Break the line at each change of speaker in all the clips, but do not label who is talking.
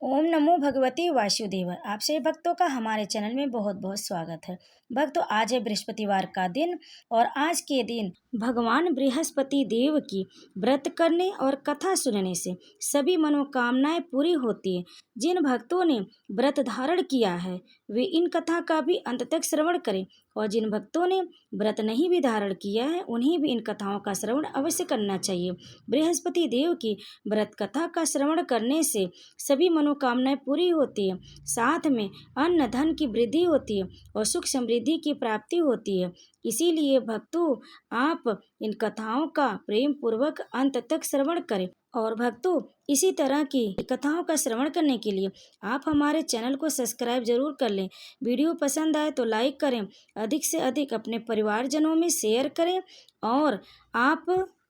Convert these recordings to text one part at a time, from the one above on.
ओम नमो भगवते वासुदेव। आप सभी भक्तों का हमारे चैनल में बहुत बहुत स्वागत है। भक्तों, आज है बृहस्पतिवार का दिन और आज के दिन भगवान बृहस्पति देव की व्रत करने और कथा सुनने से सभी मनोकामनाएं पूरी होती है। जिन भक्तों ने व्रत धारण किया है वे इन कथा का भी अंत तक श्रवण करें और जिन भक्तों ने व्रत नहीं भी धारण किया है उन्हें भी इन कथाओं का श्रवण अवश्य करना चाहिए। बृहस्पति देव की व्रत कथा का श्रवण करने से सभी मनोकामनाएं पूरी होती है, साथ में अन्न धन की वृद्धि होती है और सुख समृद्धि की प्राप्ति होती है। इसीलिए भक्तों, आप इन कथाओं का प्रेम पूर्वक अंत तक श्रवण करें। और भक्तों, इसी तरह की कथाओं का श्रवण करने के लिए आप हमारे चैनल को सब्सक्राइब जरूर कर लें। वीडियो पसंद आए तो लाइक करें, अधिक से अधिक अपने परिवारजनों में शेयर करें और आप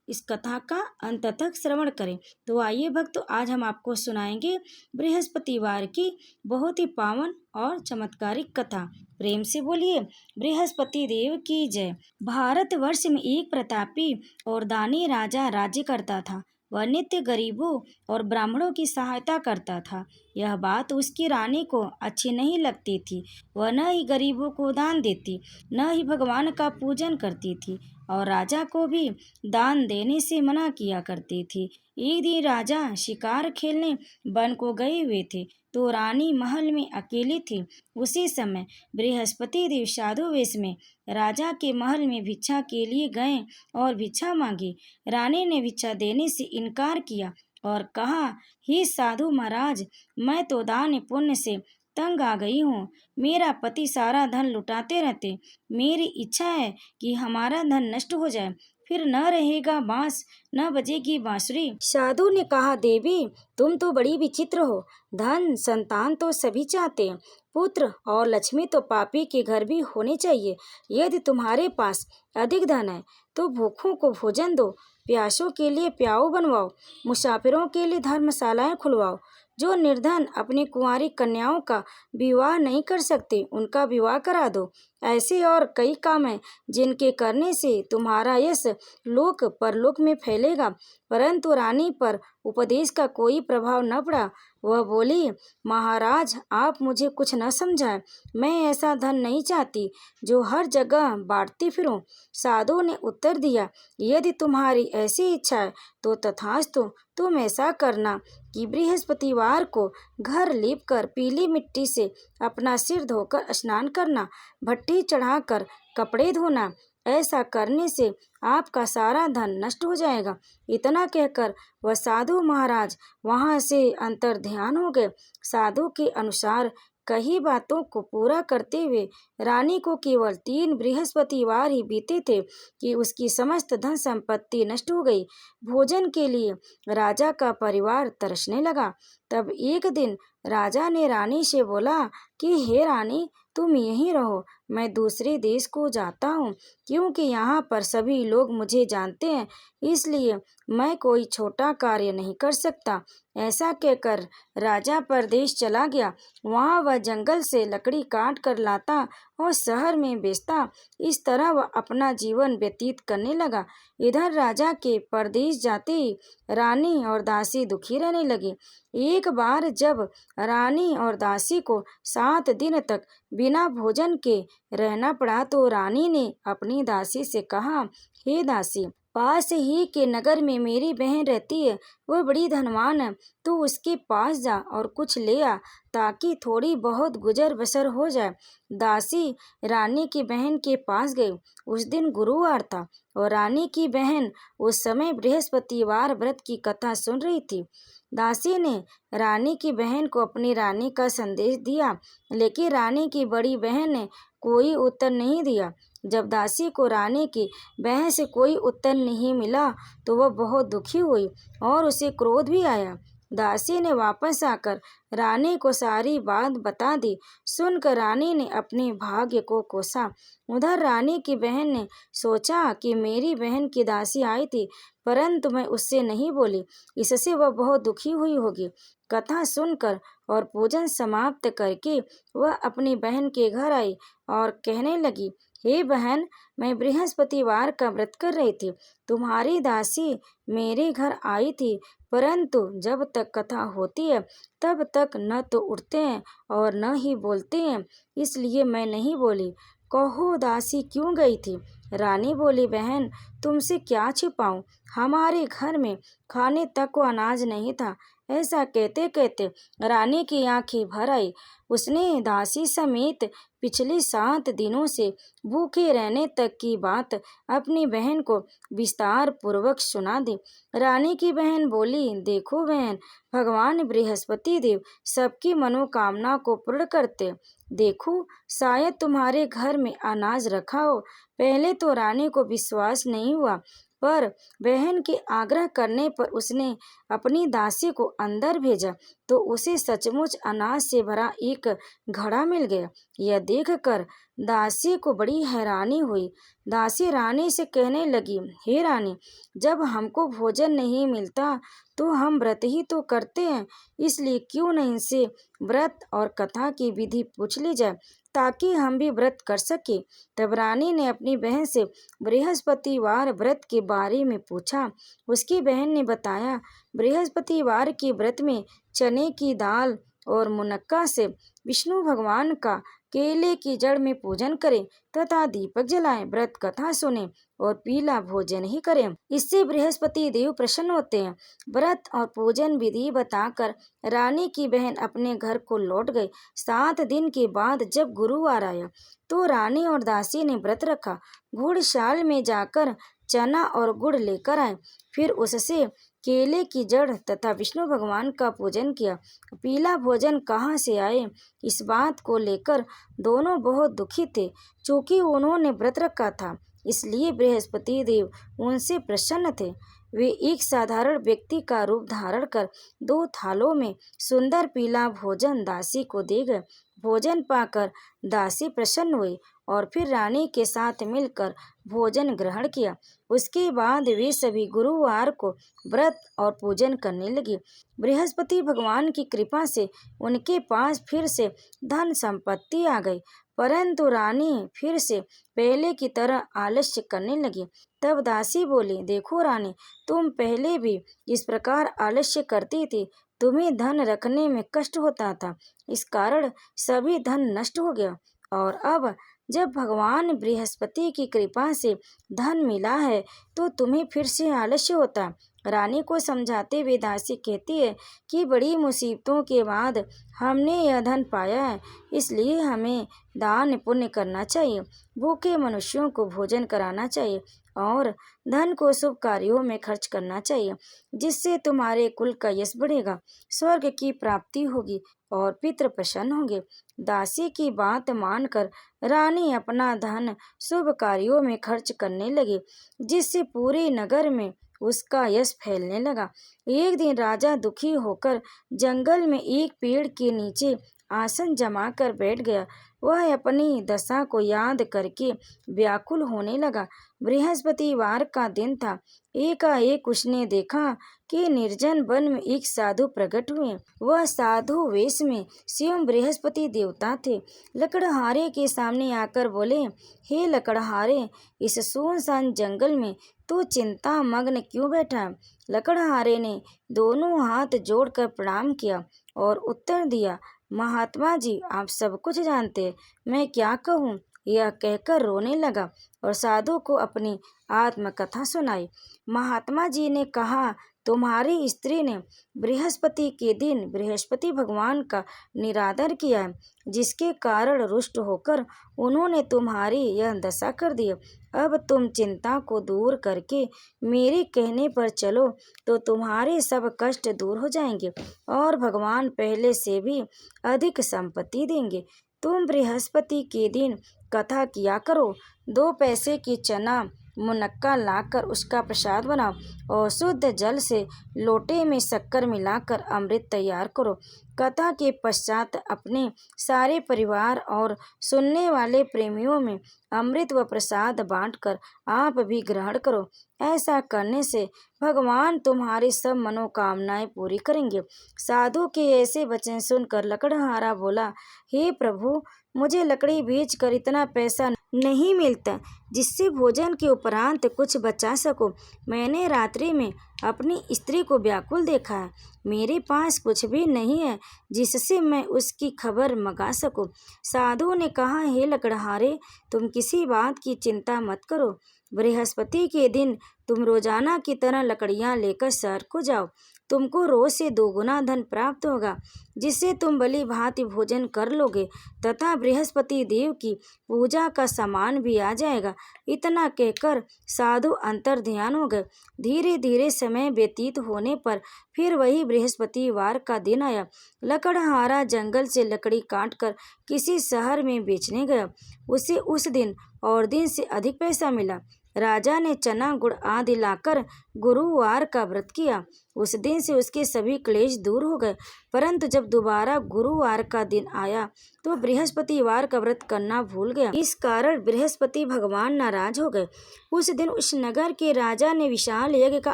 इस कथा का अंत तक श्रवण करें। तो आइए भक्तों, आज हम आपको सुनाएंगे बृहस्पतिवार की बहुत ही पावन और चमत्कारिक कथा। प्रेम से बोलिए बृहस्पति देव की जय। भारतवर्ष में एक प्रतापी और दानी राजा राज्य करता था। वह नित्य गरीबों और ब्राह्मणों की सहायता करता था। यह बात उसकी रानी को अच्छी नहीं लगती थी। वह न ही गरीबों को दान देती, न ही भगवान का पूजन करती थी और राजा को भी दान देने से मना किया करती थी। एक दिन राजा शिकार खेलने वन को गए हुए थे तो रानी महल में अकेली थी। उसी समय बृहस्पति देव साधु वेश में राजा के महल में भिक्षा के लिए गए और भिक्षा मांगी। रानी ने भिक्षा देने से इनकार किया और कहा, हे साधु महाराज, मैं तो दान पुण्य से तंग आ गई हूँ। मेरा पति सारा धन लुटाते रहते। मेरी इच्छा है कि हमारा धन नष्ट हो जाए, फिर न रहेगा बांस, न बजेगी बांसुरी। साधु ने कहा, देवी, तुम तो बड़ी विचित्र हो। धन संतान तो सभी चाहते हैं, पुत्र और लक्ष्मी तो पापी के घर भी होने चाहिए। यदि तुम्हारे पास अधिक धन है तो भूखों को भोजन दो, प्यासों के लिए प्याऊ बनवाओ, मुसाफिरों के लिए धर्मशालाएं खुलवाओ। जो निर्धन अपनी कुंवारी कन्याओं का विवाह नहीं कर सकते उनका विवाह करा दो। ऐसे और कई काम हैं जिनके करने से तुम्हारा यश लोक परलोक में फैलेगा। परंतु रानी पर उपदेश का कोई प्रभाव न पड़ा। वह बोली, महाराज, आप मुझे कुछ न समझाएं। मैं ऐसा धन नहीं चाहती जो हर जगह बांटती फिरूं। साधु ने उत्तर दिया, यदि तुम्हारी ऐसी इच्छा है तो तथास्तु। तुम ऐसा करना कि बृहस्पतिवार को घर लीपकर पीली मिट्टी से अपना सिर धोकर स्नान करना, भट्टी चढ़ाकर कपड़े धोना। ऐसा करने से आपका सारा धन नष्ट हो जाएगा। इतना कहकर वह साधु महाराज वहां से अंतर्ध्यान हो गए। साधु के अनुसार कई बातों को पूरा करते हुए रानी को केवल 3 बृहस्पतिवार ही बीते थे कि उसकी समस्त धन संपत्ति नष्ट हो गई। भोजन के लिए राजा का परिवार तरसने लगा। तब एक दिन राजा ने रानी से बोला कि हे रानी, तुम यहीं रहो, मैं दूसरे देश को जाता हूँ, क्योंकि यहाँ पर सभी लोग मुझे जानते हैं, इसलिए मैं कोई छोटा कार्य नहीं कर सकता। ऐसा कहकर राजा परदेश चला गया। वहाँ वह जंगल से लकड़ी काट कर लाता और शहर में बेचता। इस तरह वह अपना जीवन व्यतीत करने लगा। इधर राजा के परदेश जाते ही रानी और दासी दुखी रहने लगी। एक बार जब रानी और दासी को 7 दिन तक बिना भोजन के रहना पड़ा तो रानी ने अपनी दासी से कहा, हे दासी, पास ही के नगर में मेरी बहन रहती है, वह बड़ी धनवान है। तू उसके पास जा और कुछ ले आ ताकि थोड़ी बहुत गुजर बसर हो जाए। दासी रानी की बहन के पास गई। उस दिन गुरुवार था और रानी की बहन उस समय बृहस्पतिवार व्रत की कथा सुन रही थी। दासी ने रानी की बहन को अपनी रानी का संदेश दिया, लेकिन रानी की बड़ी बहन ने कोई उत्तर नहीं दिया। जब दासी को रानी की बहन से कोई उत्तर नहीं मिला तो वह बहुत दुखी हुई और उसे क्रोध भी आया। दासी ने वापस आकर रानी को सारी बात बता दी। सुनकर रानी ने अपने भाग्य को कोसा। उधर रानी की बहन ने सोचा कि मेरी बहन की दासी आई थी, परंतु मैं उससे नहीं बोली, इससे वह बहुत दुखी हुई होगी। कथा सुनकर और पूजन समाप्त करके वह अपनी बहन के घर आई और कहने लगी, हे बहन, मैं बृहस्पतिवार का व्रत कर रही थी। तुम्हारी दासी मेरे घर आई थी, परंतु जब तक कथा होती है तब तक न तो उठते हैं और न ही बोलते हैं, इसलिए मैं नहीं बोली। कहो दासी क्यों गई थी? रानी बोली, बहन तुमसे क्या छिपाऊं, हमारे घर में खाने तक को अनाज नहीं था। ऐसा कहते कहते रानी की आंखें भर आई। उसने दासी समेत पिछले 7 दिनों से भूखे रहने तक की बात अपनी बहन को विस्तार पूर्वक सुना दी। रानी की बहन बोली, देखो बहन, भगवान बृहस्पति देव सबकी मनोकामना को पूर्ण करते। देखो शायद तुम्हारे घर में अनाज रखा हो। पहले तो रानी को विश्वास नहीं हुआ, पर बहन के आग्रह करने पर उसने अपनी दासी को अंदर भेजा तो उसे सचमुच अनाज से भरा एक घड़ा मिल गया। यह देखकर दासी को बड़ी हैरानी हुई। दासी रानी से कहने लगी, हे रानी, जब हमको भोजन नहीं मिलता तो हम व्रत ही तो करते हैं, इसलिए क्यों नहीं इनसे व्रत और कथा की विधि पूछ ली जाए ताकि हम भी व्रत कर सके। तब रानी ने अपनी बहन से बृहस्पतिवार व्रत के बारे में पूछा। उसकी बहन ने बताया, बृहस्पतिवार के व्रत में चने की दाल और मुनक्का से विष्णु भगवान का केले की जड़ में पूजन करें तथा दीपक जलाएं, व्रत कथा सुने और पीला भोजन ही करें। इससे बृहस्पति देव प्रसन्न होते हैं। व्रत और पूजन विधि बताकर रानी की बहन अपने घर को लौट गई। 7 दिन के बाद जब गुरुवार आया तो रानी और दासी ने व्रत रखा। गुड़शाल में जाकर चना और गुड़ लेकर आए, फिर उससे केले की जड़ तथा विष्णु भगवान का पूजन किया। पीला भोजन कहाँ से आए, इस बात को लेकर दोनों बहुत दुखी थे। चूँकि उन्होंने व्रत रखा था, इसलिए बृहस्पति देव उनसे प्रसन्न थे। वे एक साधारण व्यक्ति का रूप धारण कर 2 थालों में सुंदर पीला भोजन दासी को दे गए। भोजन पाकर दासी प्रसन्न हुई और फिर रानी के साथ मिलकर भोजन ग्रहण किया। उसके बाद वे सभी गुरुवार को व्रत और पूजन करने लगे। बृहस्पति भगवान की कृपा से उनके पास फिर से धन संपत्ति आ गई, परंतु रानी फिर से पहले की तरह आलस्य करने लगी। तब दासी बोली, देखो रानी, तुम पहले भी इस प्रकार आलस्य करती थी, तुम्हें धन रखने में कष्ट होता था, इस कारण सभी धन नष्ट हो गया। और अब जब भगवान बृहस्पति की कृपा से धन मिला है तो तुम्हें फिर से आलस्य होता। रानी को समझाते हुए दासी कहती है कि बड़ी मुसीबतों के बाद हमने यह धन पाया है, इसलिए हमें दान पुण्य करना चाहिए, भूखे मनुष्यों को भोजन कराना चाहिए और धन को शुभ कार्यों में खर्च करना चाहिए, जिससे तुम्हारे कुल का यश बढ़ेगा, स्वर्ग की प्राप्ति होगी और पितृ प्रसन्न होंगे। दासी की बात मानकर रानी अपना धन शुभ कार्यों में खर्च करने लगी, जिससे पूरे नगर में उसका यश फैलने लगा। एक दिन राजा दुखी होकर जंगल में एक पेड़ के नीचे आसन जमा कर बैठ गया। वह अपनी दशा को याद करके व्याकुल होने लगा। बृहस्पतिवार का दिन था। एकाएक उसने देखा कि निर्जन वन में एक साधु प्रकट हुए। वह साधु वेश में स्वयं बृहस्पति देवता थे। लकड़हारे के सामने आकर बोले, हे लकड़हारे, इस सुनसान जंगल में तू चिंता मग्न क्यों बैठा? लकड़हारे ने दोनों हाथ जोड़कर प्रणाम किया और उत्तर दिया, महात्मा जी, आप सब कुछ जानते हैं, मैं क्या कहूँ? यह कहकर रोने लगा और साधु को अपनी आत्मकथा सुनाई। महात्मा जी ने कहा, तुम्हारी स्त्री ने बृहस्पति के दिन बृहस्पति भगवान का निरादर किया है, जिसके कारण रुष्ट होकर उन्होंने तुम्हारी यह दशा कर दी। अब तुम चिंता को दूर करके मेरे कहने पर चलो तो तुम्हारे सब कष्ट दूर हो जाएंगे और भगवान पहले से भी अधिक संपत्ति देंगे। तुम बृहस्पति के दिन कथा किया करो, 2 पैसे की चना मुनक्का लाकर उसका प्रसाद बनाओ और शुद्ध जल से लोटे में शक्कर मिलाकर अमृत तैयार करो। कथा के पश्चात अपने सारे परिवार और सुनने वाले प्रेमियों में अमृत व प्रसाद बांटकर आप भी ग्रहण करो। ऐसा करने से भगवान तुम्हारी सब मनोकामनाएं पूरी करेंगे। साधु के ऐसे वचन सुनकर लकड़हारा बोला, हे प्रभु, मुझे लकड़ी बेचकर इतना पैसा नहीं मिलता जिससे भोजन के उपरांत कुछ बचा सको। मैंने रात्रि में अपनी स्त्री को व्याकुल देखा है। मेरे पास कुछ भी नहीं है जिससे मैं उसकी खबर मंगा सकूं। साधु ने कहा, हे लकड़हारे, तुम किसी बात की चिंता मत करो। बृहस्पति के दिन तुम रोजाना की तरह लकड़ियां लेकर शहर को जाओ। तुमको रोज से 2 गुना धन प्राप्त होगा, जिससे तुम भली भांति भोजन कर लोगे तथा बृहस्पति देव की पूजा का सामान भी आ जाएगा। इतना कहकर साधु अंतर ध्यान हो गए। धीरे धीरे समय व्यतीत होने पर फिर वही बृहस्पतिवार का दिन आया। लकड़हारा जंगल से लकड़ी काटकर किसी शहर में बेचने गया। उसे उस दिन और दिन से अधिक पैसा मिला। राजा ने चना गुड़ आदि लाकर गुरुवार का व्रत किया। उस दिन से उसके सभी क्लेश दूर हो गए। परंतु जब दोबारा गुरुवार का दिन आया तो बृहस्पतिवार का व्रत करना भूल गया। इस कारण बृहस्पति भगवान नाराज हो गए। उस दिन उस नगर के राजा ने विशाल यज्ञ का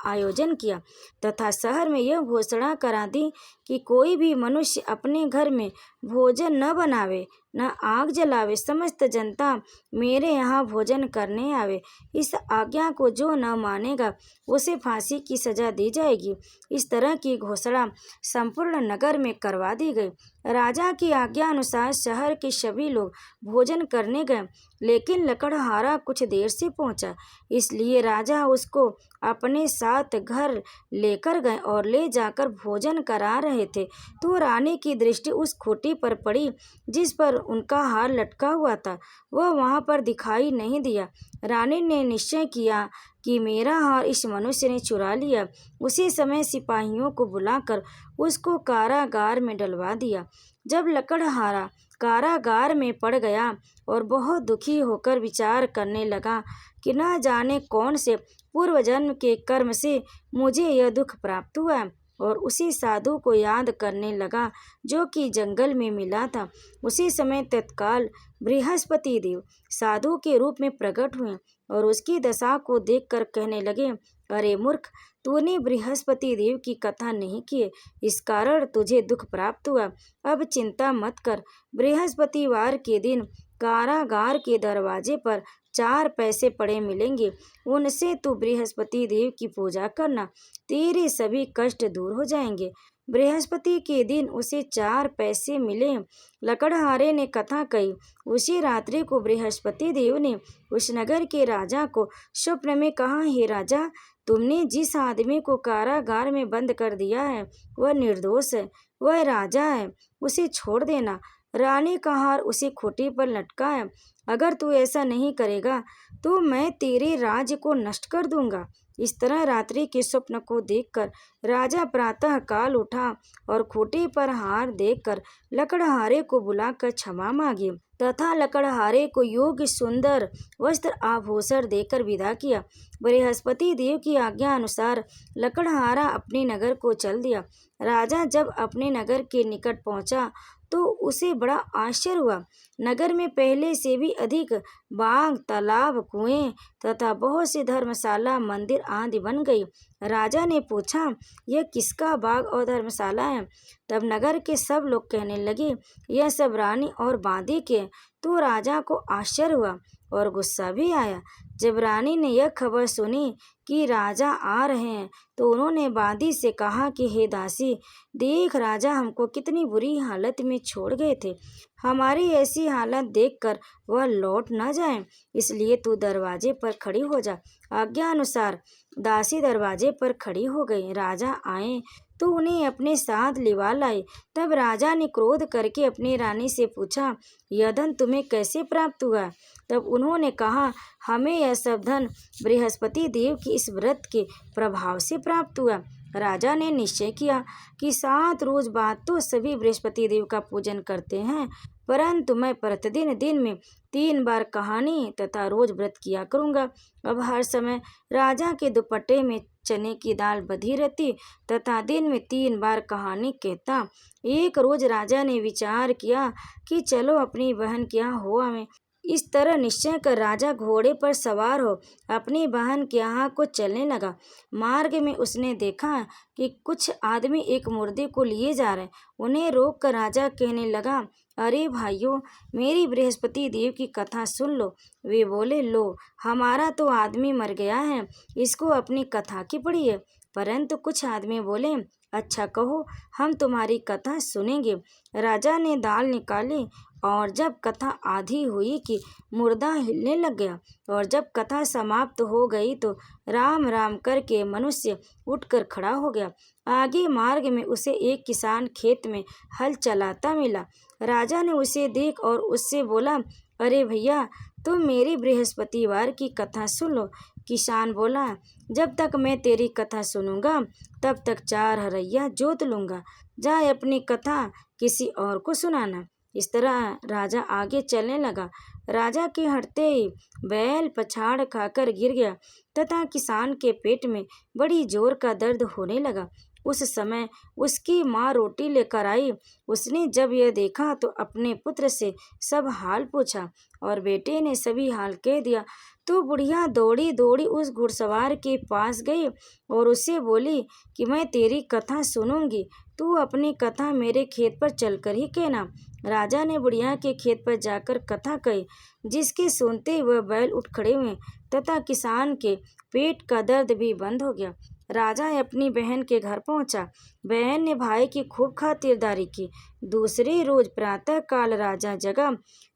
आयोजन किया तथा शहर में यह घोषणा करा दी कि कोई भी मनुष्य अपने घर में भोजन न बनावे, न आग जलावे। समस्त जनता मेरे यहाँ भोजन करने आवे। इस आज्ञा को जो न मानेगा उसे फांसी की सजा दी जाएगी। इस तरह की घोषणा संपूर्ण नगर में करवा दी गई। राजा की आज्ञा अनुसार शहर के सभी लोग भोजन करने गए, लेकिन लकड़हारा कुछ देर से पहुंचा। इसलिए राजा उसको अपने साथ घर लेकर गए और ले जाकर भोजन करा रहे थे तो रानी की दृष्टि उस खूंटी पर पड़ी जिस पर उनका हार लटका हुआ था। वह वहां पर दिखाई नहीं दिया। रानी ने निश्चय किया कि मेरा हार इस मनुष्य ने चुरा लिया। उसी समय सिपाहियों को बुलाकर उसको कारागार में डलवा दिया। जब लकड़हारा कारागार में पड़ गया और बहुत दुखी होकर विचार करने लगा कि न जाने कौन से पूर्व जन्म के कर्म से मुझे यह दुख प्राप्त हुआ, और उसी साधु को याद करने लगा जो कि जंगल में मिला था। उसी समय तत्काल बृहस्पति देव साधु के रूप में प्रकट हुए और उसकी दशा को देखकर कहने लगे, अरे मूर्ख, तूने बृहस्पति देव की कथा नहीं की, इस कारण तुझे दुख प्राप्त हुआ। अब चिंता मत कर। बृहस्पतिवार के दिन कारागार के दरवाजे पर 4 पैसे पड़े मिलेंगे। उनसे तू बृहस्पति देव की पूजा करना, तेरे सभी कष्ट दूर हो जाएंगे। बृहस्पति के दिन उसे 4 पैसे मिले। लकड़हारे ने कथा कही। उसी रात्रि को बृहस्पति देव ने उस नगर के राजा को स्वप्न में कहा, हे राजा, तुमने जिस आदमी को कारागार में बंद कर दिया है वह निर्दोष है, वह राजा है, उसे छोड़ देना। रानी का हार उसी खूंटी पर लटका है। अगर तू ऐसा नहीं करेगा तो मैं तेरे राज्य को नष्ट कर दूंगा। इस तरह रात्रि के स्वप्न को देखकर राजा प्रातः काल उठा और खूंटी पर हार देखकर लकड़हारे को बुलाकर क्षमा मांगी तथा लकड़हारे को योग्य सुंदर वस्त्र आभूषण देकर विदा किया। बृहस्पति देव की आज्ञा अनुसार लकड़हारा अपने नगर को चल दिया। राजा जब अपने नगर के निकट पहुंचा तो उसे बड़ा आश्चर्य हुआ। नगर में पहले से भी अधिक बाग, तालाब, कुएं तथा बहुत सी धर्मशाला, मंदिर आदि बन गई। राजा ने पूछा, यह किसका बाग और धर्मशाला है? तब नगर के सब लोग कहने लगे, यह सब रानी और बांदी के। तो राजा को आश्चर्य हुआ और गुस्सा भी आया। जब रानी ने यह खबर सुनी कि राजा आ रहे हैं तो उन्होंने बांदी से कहा कि हे दासी, देख, राजा हमको कितनी बुरी हालत में छोड़ गए थे। हमारी ऐसी हालत देखकर वह लौट न जाए, इसलिए तू दरवाजे पर खड़ी हो जा। आज्ञा अनुसार दासी दरवाजे पर खड़ी हो गई। राजा आए तो उन्हें अपने साथ लिवा लाए। तब राजा ने क्रोध करके अपनी रानी से पूछा, यह धन तुम्हें कैसे प्राप्त हुआ? तब उन्होंने कहा, हमें यह सब धन बृहस्पति देव की इस व्रत के प्रभाव से प्राप्त हुआ। राजा ने निश्चय किया कि 7 रोज बाद तो सभी बृहस्पति देव का पूजन करते हैं, परंतु मैं प्रतिदिन दिन में 3 बार कहानी तथा रोज व्रत किया करूँगा। अब हर समय राजा के दुपट्टे में चने की दाल बधी रहती तथा दिन में 3 बार कहानी कहता। एक रोज राजा ने विचार किया कि चलो अपनी बहन के यहाँ हो आवें। इस तरह निश्चय कर राजा घोड़े पर सवार हो अपनी बहन के यहाँ को चलने लगा। मार्ग में उसने देखा कि कुछ आदमी एक मुर्दे को लिए जा रहे। उन्हें रोक कर राजा कहने लगा, अरे भाइयों, मेरी बृहस्पति देव की कथा सुन लो। वे बोले, लो, हमारा तो आदमी मर गया है, इसको अपनी कथा की पढ़िए। परंतु कुछ आदमी बोले, अच्छा कहो, हम तुम्हारी कथा सुनेंगे। राजा ने दाल निकाली और जब कथा आधी हुई कि मुर्दा हिलने लग गया, और जब कथा समाप्त हो गई तो राम राम करके मनुष्य उठकर खड़ा हो गया। आगे मार्ग में उसे एक किसान खेत में हल चलाता मिला। राजा ने उसे देख और उससे बोला, अरे भैया, तुम मेरी बृहस्पतिवार की कथा सुन लो। किसान बोला, जब तक मैं तेरी कथा सुनूंगा तब तक 4 हरैया जोत लूंगा। जा अपनी कथा किसी और को सुनाना। इस तरह राजा आगे चलने लगा। राजा के हटते ही बैल पछाड़ खाकर गिर गया तथा किसान के पेट में बड़ी जोर का दर्द होने लगा। उस समय उसकी माँ रोटी लेकर आई। उसने जब यह देखा तो अपने पुत्र से सब हाल पूछा और बेटे ने सभी हाल कह दिया। तो बुढ़िया दौड़ी दौड़ी उस घुड़सवार के पास गई और उससे बोली कि मैं तेरी कथा सुनूंगी, तू अपनी कथा मेरे खेत पर चलकर ही कहना। राजा ने बुढ़िया के खेत पर जाकर कथा कही, जिसके सुनते वह बैल उठ खड़े हुए तथा किसान के पेट का दर्द भी बंद हो गया। राजा अपनी बहन के घर पहुंचा। बहन ने भाई की खूब खातिरदारी की। दूसरे रोज प्रातः काल राजा जगा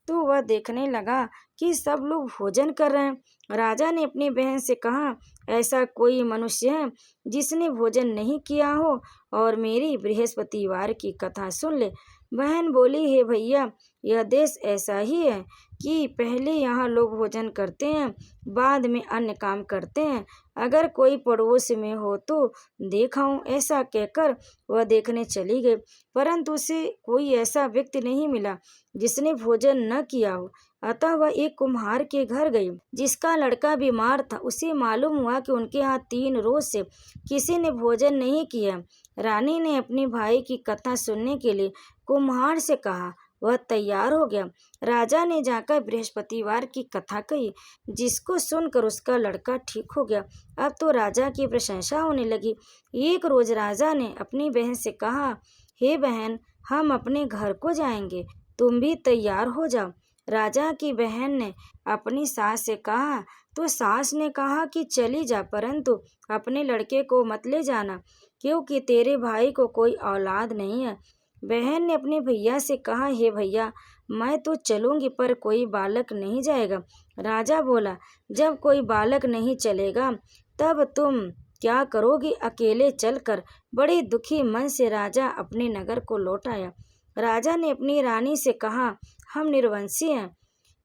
तो वह देखने लगा कि सब लोग भोजन कर रहे हैं। राजा ने अपनी बहन से कहा, ऐसा कोई मनुष्य है जिसने भोजन नहीं किया हो और मेरी बृहस्पतिवार की कथा सुन ले। बहन बोली, हे भैया, यह देश ऐसा ही है कि पहले यहाँ लोग भोजन करते हैं, बाद में अन्य काम करते हैं। अगर कोई पड़ोस में हो तो देखाऊं। ऐसा कहकर वह देखने चली गई, परंतु उसे कोई ऐसा व्यक्ति नहीं मिला जिसने भोजन न किया हो। अतः वह एक कुम्हार के घर गई, जिसका लड़का बीमार था। उसे मालूम हुआ कि उनके यहाँ 3 रोज से किसी ने भोजन नहीं किया। रानी ने अपने भाई की कथा सुनने के लिए कुम्हार से कहा। वह तैयार हो गया। राजा ने जाकर बृहस्पतिवार की कथा कही, जिसको सुनकर उसका लड़का ठीक हो गया। अब तो राजा की प्रशंसा होने लगी। एक रोज राजा ने अपनी बहन से कहा, हे बहन, हम अपने घर को जाएंगे, तुम भी तैयार हो जाओ। राजा की बहन ने अपनी सास से कहा तो सास ने कहा कि चली जा, परंतु अपने लड़के को मत ले जाना, क्योंकि तेरे भाई को कोई औलाद नहीं है। बहन ने अपने भैया से कहा, हे भैया, मैं तो चलूंगी पर कोई बालक नहीं जाएगा। राजा बोला, जब कोई बालक नहीं चलेगा तब तुम क्या करोगी। अकेले चलकर बड़े दुखी मन से राजा अपने नगर को लौट आया। राजा ने अपनी रानी से कहा, हम निर्वंशी हैं,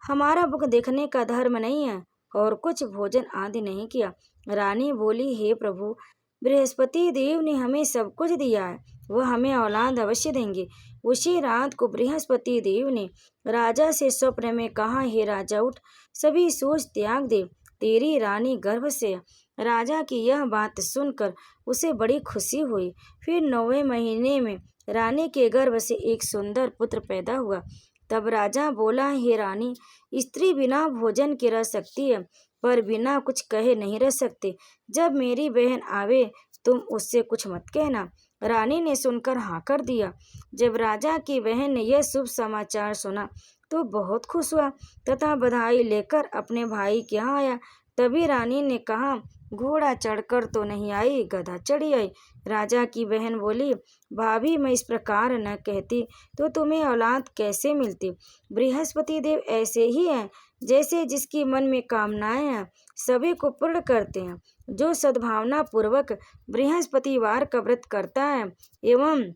हमारा मुख देखने का धर्म नहीं है और कुछ भोजन आदि नहीं किया। रानी बोली, हे प्रभु, बृहस्पति देव ने हमें सब कुछ दिया है, वह हमें औलाद अवश्य देंगे। उसी रात को बृहस्पति देव ने राजा से स्वप्न में कहा, हे राजा, उठ, सभी सोच त्याग दे, तेरी रानी गर्भ से है। राजा की यह बात सुनकर उसे बड़ी खुशी हुई। फिर 9वें महीने में रानी के गर्भ से एक सुंदर पुत्र पैदा हुआ। तब राजा बोला, हे रानी, स्त्री बिना भोजन के रह सकती है, पर बिना कुछ कहे नहीं रह सकते। जब मेरी बहन आवे तुम उससे कुछ मत कहना। रानी ने सुनकर हाँ कर दिया। जब राजा की बहन ने यह शुभ समाचार सुना तो बहुत खुश हुआ तथा बधाई लेकर अपने भाई के यहाँ आया। तभी रानी ने कहा, घोड़ा चढ़कर तो नहीं आई, गधा चढ़ी आई। राजा की बहन बोली, भाभी, मैं इस प्रकार न कहती तो तुम्हें औलाद कैसे मिलती। बृहस्पति देव ऐसे ही हैं, जैसे जिसकी मन में कामनाएं हैं सभी को पूर्ण करते हैं। जो सद्भावना पूर्वक बृहस्पतिवार का व्रत करता है एवं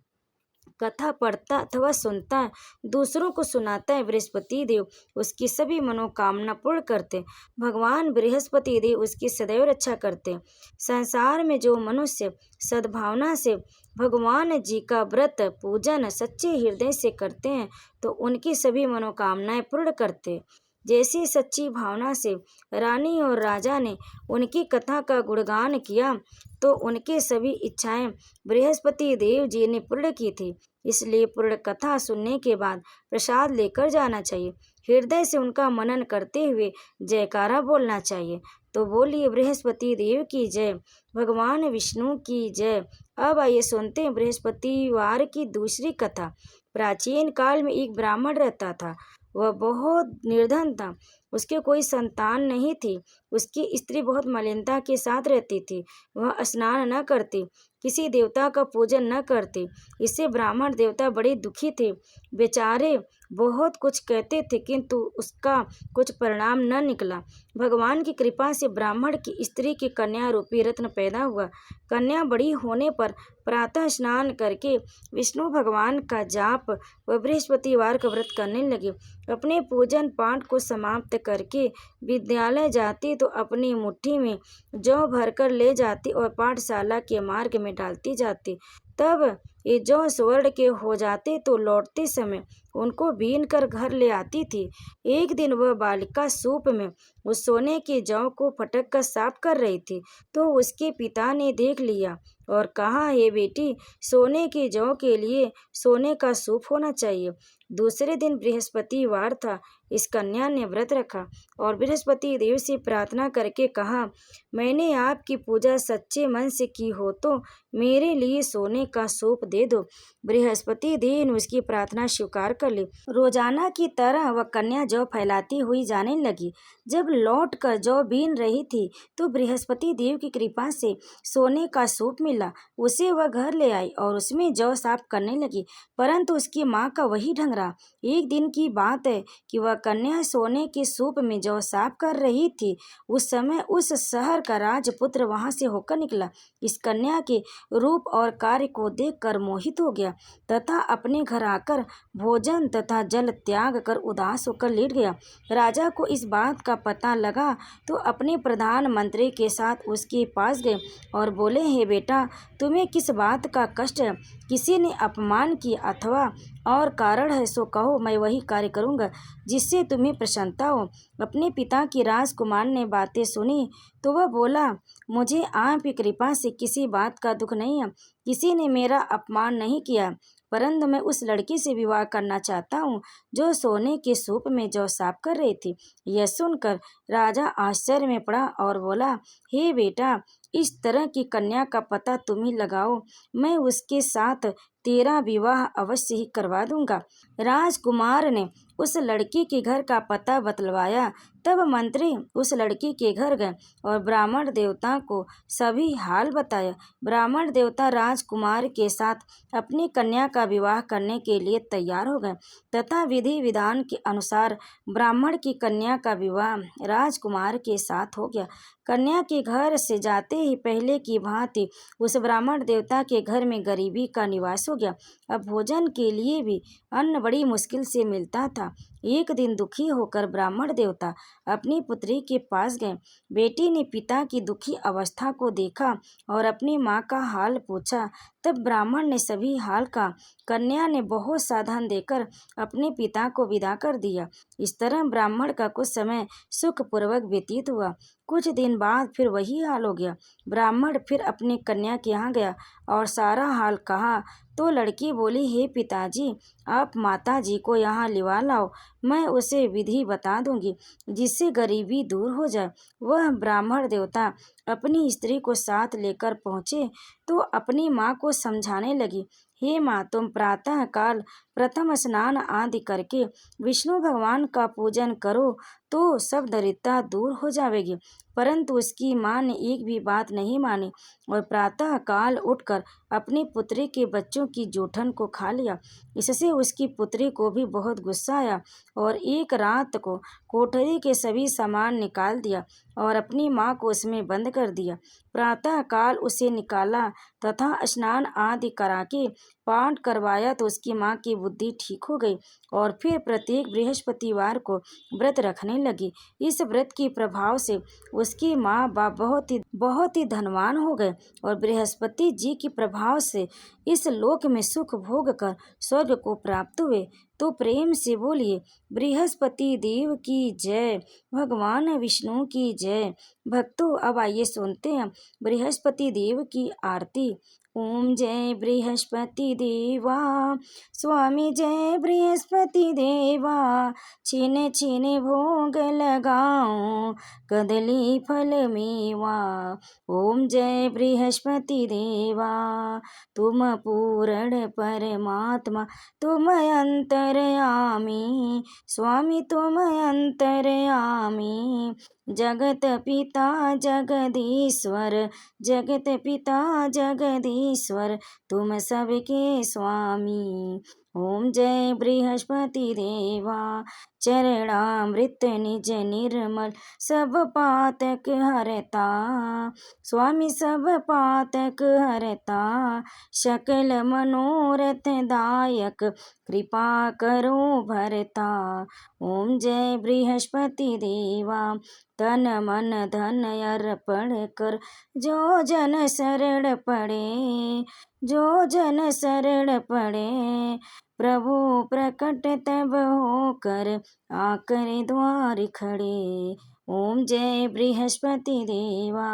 कथा पढ़ता अथवा सुनता है, दूसरों को सुनाता है, बृहस्पति देव उसकी सभी मनोकामना पूर्ण करते हैं। भगवान बृहस्पति देव उसकी सदैव रक्षा करते हैं। संसार में जो मनुष्य सद्भावना से भगवान जी का व्रत पूजन सच्चे हृदय से करते हैं तो उनकी सभी मनोकामनाएं पूर्ण करते हैं। जैसी सच्ची भावना से रानी और राजा ने उनकी कथा का गुणगान किया तो उनके सभी इच्छाएं बृहस्पति देव जी ने पूर्ण की थी। इसलिए पूर्ण कथा सुनने के बाद प्रसाद लेकर जाना चाहिए। हृदय से उनका मनन करते हुए जयकारा बोलना चाहिए। तो बोलिए बृहस्पति देव की जय, भगवान विष्णु की जय। अब आइए सुनते हैं बृहस्पतिवार की दूसरी कथा। प्राचीन काल में एक ब्राह्मण रहता था। वह बहुत निर्धन था। उसके कोई संतान नहीं थी। उसकी स्त्री बहुत मलिनता के साथ रहती थी। वह स्नान न करती, किसी देवता का पूजन न करती। इससे ब्राह्मण देवता बड़े दुखी थे। बेचारे बहुत कुछ कहते थे, किंतु उसका कुछ परिणाम न निकला। भगवान की कृपा से ब्राह्मण की स्त्री की कन्या रूपी रत्न पैदा हुआ। कन्या बड़ी होने पर प्रातः स्नान करके विष्णु भगवान का जाप व बृहस्पतिवार का व्रत करने लगी। अपने पूजन पाठ को समाप्त करके विद्यालय जाती तो अपनी मुट्ठी में जौ भरकर ले जाती और पाठशाला के मार्ग में डालती जाती। तब ये जौ स्वर्ण के हो जाते तो लौटते समय उनको बीन कर घर ले आती थी। एक दिन वह बालिका सूप में उस सोने के जौ को फटक कर साफ कर रही थी, तो उसके पिता ने देख लिया और कहा, हे बेटी, सोने के जौ के लिए सोने का सूप होना चाहिए। दूसरे दिन बृहस्पतिवार था। इस कन्या ने व्रत रखा और बृहस्पति देव से प्रार्थना करके कहा, मैंने आपकी पूजा सच्चे मन से की हो तो मेरे लिए सोने का सूप दे दो। बृहस्पति देव ने उसकी प्रार्थना स्वीकार कर ली। रोजाना की तरह वह कन्या जौ फैलाती हुई जाने लगी। जब लौट कर जौ बीन रही थी तो बृहस्पति देव की कृपा से सोने का सूप मिला। उसे वह घर ले आई और उसमें जौ साफ करने लगी, परंतु उसकी माँ का वही ढंग रहा। एक दिन की बात है कि वह कन्या सोने के सूप में जौ साफ कर रही थी। उस समय उस शहर का राजपुत्र वहां से होकर निकला। इस कन्या के रूप और कार्य को देखकर मोहित हो गया तथा अपने घर आकर भोजन तथा जल त्याग कर उदास होकर लेट गया। राजा को इस बात का पता लगा तो अपने प्रधानमंत्री के साथ उसके पास गए और बोले, हे बेटा, तुम्हें किस बात का कष्ट है? किसी ने अपमान किया अथवा और कारण है सो कहो, मैं वही कार्य करूँगा जिससे तुम्हें प्रसन्नता हो। अपने पिता की राजकुमार ने बातें सुनी तो वह बोला, मुझे आपकी कृपा से किसी बात का दुख नहीं है। किसी ने मेरा अपमान नहीं किया, परंतु मैं उस लड़की से विवाह करना चाहता हूँ जो सोने के सूप में जौ साफ कर रही थी। यह सुनकर राजा आश्चर्य में पड़ा और बोला, हे बेटा, इस तरह की कन्या का पता तुम ही लगाओ, मैं उसके साथ तेरा विवाह अवश्य ही करवा दूंगा। राजकुमार ने उस लड़की के घर का पता बतलवाया। तब मंत्री उस लड़की के घर गए और ब्राह्मण देवता को सभी हाल बताया। ब्राह्मण देवता राजकुमार के साथ अपनी कन्या का विवाह करने के लिए तैयार हो गए तथा विधि विधान के अनुसार ब्राह्मण की कन्या का विवाह राजकुमार के साथ हो गया। कन्या के घर से जाते ही पहले की भांति उस ब्राह्मण देवता के घर में गरीबी का निवास हो गया। अब भोजन के लिए भी अन्न बड़ी मुश्किल से मिलता था। एक दिन दुखी होकर ब्राह्मण देवता अपनी पुत्री के पास गए। बेटी ने पिता की दुखी अवस्था को देखा और अपनी माँ का हाल पूछा। तब ब्राह्मण ने सभी हाल का कन्या ने बहुत साधन देकर अपने पिता को विदा कर दिया। इस तरह ब्राह्मण का कुछ समय सुखपूर्वक व्यतीत हुआ। कुछ दिन बाद फिर वही हाल हो गया। ब्राह्मण फिर अपनी कन्या के यहाँ गया और सारा हाल कहा तो लड़की बोली, हे पिताजी, आप माता जी को यहाँ लिवा लाओ, मैं उसे विधि बता दूंगी जिससे गरीबी दूर हो जाए। वह ब्राह्मण देवता अपनी स्त्री को साथ लेकर पहुँचे तो अपनी माँ को समझाने लगी, हे माँ, तुम प्रातः काल प्रथम स्नान आदि करके विष्णु भगवान का पूजन करो तो सब दरिद्रता दूर हो जाएगी। परंतु उसकी माँ ने एक भी बात नहीं मानी और प्रातः काल उठकर अपनी पुत्री के बच्चों की जूठन को खा लिया। इससे उसकी पुत्री को भी बहुत गुस्सा आया और एक रात को कोठरी के सभी सामान निकाल दिया और अपनी माँ को उसमें बंद कर दिया। प्रातः काल उसे निकाला तथा स्नान आदि करा के पाठ करवाया तो उसकी माँ की बुद्धि ठीक हो गई और फिर प्रत्येक बृहस्पतिवार को व्रत रखने लगी। इस व्रत के प्रभाव से उसकी माँ बाप बहुत ही धनवान हो गए और बृहस्पति जी के प्रभाव से इस लोक में सुख भोग कर स्वर्ग को प्राप्त हुए। तो प्रेम से बोलिए, बृहस्पति देव की जय, भगवान विष्णु की जय। भक्तों, अब आइए सुनते हैं बृहस्पति देव की आरती। ओम जय बृहस्पति देवा, स्वामी जय बृहस्पति देवा। छिन छिन भोग लगाऊं, कदली फल मेवा। ओम जय बृहस्पति देवा, तुम पूर्ण परमात्मा, तुम अंतर्यामी। स्वामी तुम अंतर्यामी, जगत पिता जगदीश्वर, जगत पिता जगदीश्वर, तुम सबके स्वामी। ओम जय बृहस्पति देवा, चरणामृत निज निर्मल, सब पातक हरता। स्वामी सब पातक हरता, सकल मनोरथ दायक, कृपा करो भरता। ओम जय बृहस्पति देवा, तन मन धन अर्पण कर, जो जन शरण पड़े, जो जन शरण पड़े। प्रभु प्रकट तब होकर, आकर द्वार खड़े। ओम जय बृहस्पति देवा,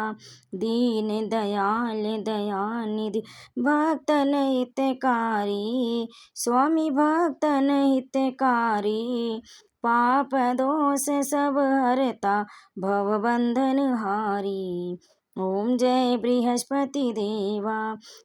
दीन दयाल दयानिधि, भक्तन हितकारी। स्वामी भक्तन हितकारी, पाप दोष सब हरता, भव बंधन हारी। ओम जय बृहस्पति देवा,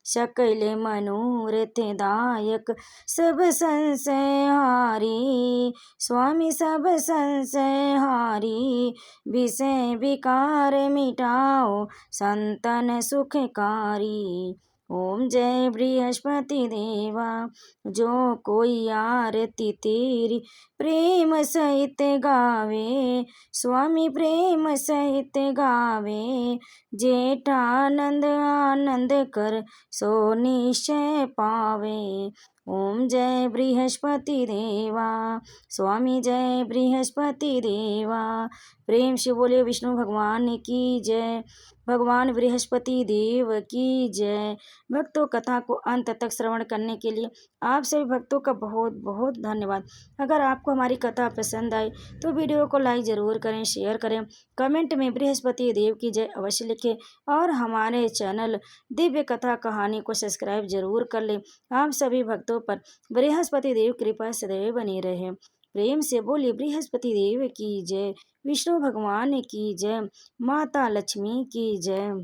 सकल मनोरथ दायक, सब संशय हारी। स्वामी सब संशय हारी, विषय विकार मिटाओ, संतन सुखकारी। ओम जय बृहस्पति देवा, जो कोई आरती तेरी प्रेम सहित गावे। स्वामी प्रेम सहित गावे, जेठानंद आनंद कर, सो निश्चय पावे। ओम जय बृहस्पति देवा, स्वामी जय बृहस्पति देवा। प्रेम से बोले विष्णु भगवान की जय, भगवान बृहस्पति देव की जय। भक्तों, कथा को अंत तक श्रवण करने के लिए आप सभी भक्तों का बहुत बहुत धन्यवाद। अगर आपको हमारी कथा पसंद आए तो वीडियो को लाइक ज़रूर करें, शेयर करें, कमेंट में बृहस्पति देव की जय अवश्य लिखें और हमारे चैनल दिव्य कथा कहानी को सब्सक्राइब जरूर कर लें। आप सभी भक्तों पर बृहस्पति देव कृपा सदैव बनी रहे। प्रेम से बोलिए बृहस्पति देव की जय, विष्णु भगवान की जय, माता लक्ष्मी की जय।